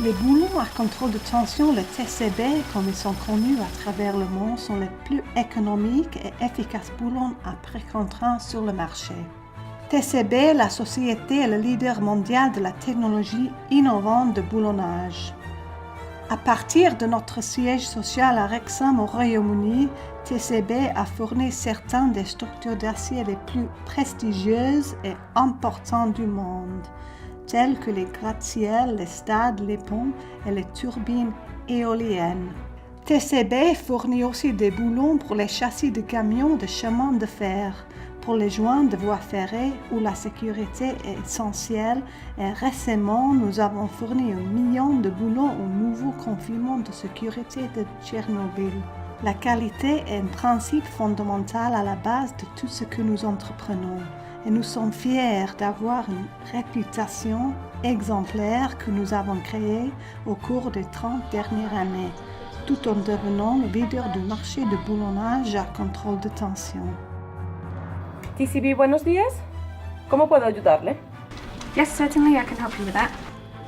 Les boulons à contrôle de tension, les TCB, comme ils sont connus à travers le monde, sont les plus économiques et efficaces boulons à prix contraint sur le marché. TCB, la société est le leader mondial de la technologie innovante de boulonnage. À partir de notre siège social à Wrexham au Royaume-Uni, TCB a fourni certaines des structures d'acier les plus prestigieuses et importantes du monde, telles que les gratte-ciels, les stades, les ponts et les turbines éoliennes. TCB fournit aussi des boulons pour les châssis de camions de chemin de fer, pour les joints de voies ferrées où la sécurité est essentielle, et récemment nous avons fourni 1 million de boulons au nouveau confinement de sécurité de Tchernobyl. La qualité est un principe fondamental à la base de tout ce que nous entreprenons et nous sommes fiers d'avoir une réputation exemplaire que nous avons créée au cours des 30 dernières années, tout en devenant le leader du marché de boulonnage à contrôle de tension. TCB, buenos días. ¿Cómo puedo ayudarle? Yes, certainly, I can help you with that.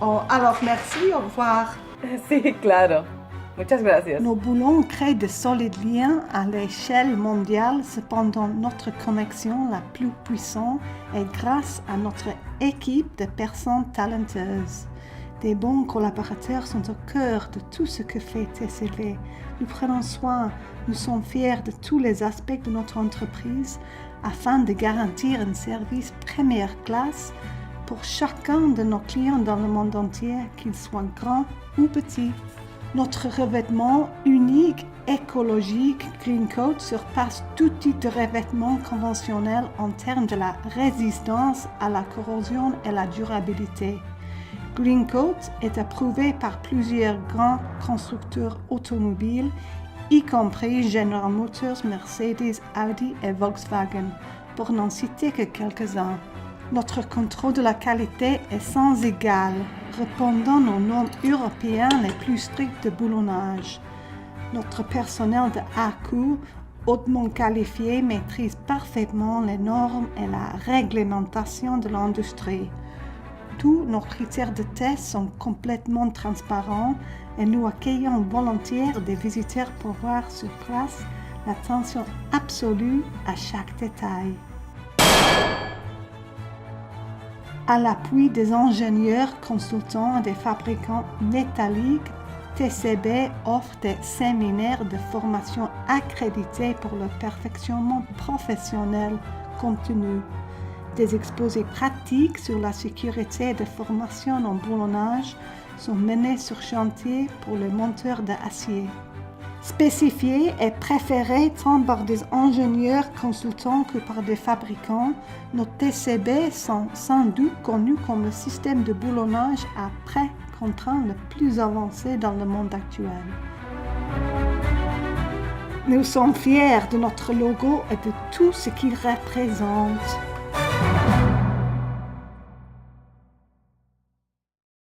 Oh, alors merci, au revoir. Sí, claro. Muchas gracias. Nos boulons créent de solides liens à l'échelle mondiale, cependant notre connexion la plus puissante est grâce à notre équipe de personnes talentueuses. Des bons collaborateurs sont au cœur de tout ce que fait TCB. Nous prenons soin, nous sommes fiers de tous les aspects de notre entreprise afin de garantir un service première classe pour chacun de nos clients dans le monde entier, qu'ils soient grands ou petits. Notre revêtement unique, écologique, Green Coat surpasse tout type de revêtement conventionnel en termes de la résistance à la corrosion et la durabilité. Green Coat est approuvé par plusieurs grands constructeurs automobiles, y compris General Motors, Mercedes, Audi et Volkswagen, pour n'en citer que quelques-uns. Notre contrôle de la qualité est sans égal, répondant aux normes européennes les plus strictes de boulonnage. Notre personnel de ACU, hautement qualifié, maîtrise parfaitement les normes et la réglementation de l'industrie. Tous nos critères de test sont complètement transparents et nous accueillons volontiers des visiteurs pour voir sur place l'attention absolue à chaque détail. À l'appui des ingénieurs consultants et des fabricants métalliques, TCB offre des séminaires de formation accrédités pour le perfectionnement professionnel continu. Des exposés pratiques sur la sécurité de formation en boulonnage sont menés sur chantier pour les monteurs d'acier. Spécifiés et préférés tant par des ingénieurs consultants que par des fabricants, nos TCB sont sans doute connus comme le système de boulonnage à pré-contraint le plus avancé dans le monde actuel. Nous sommes fiers de notre logo et de tout ce qu'il représente.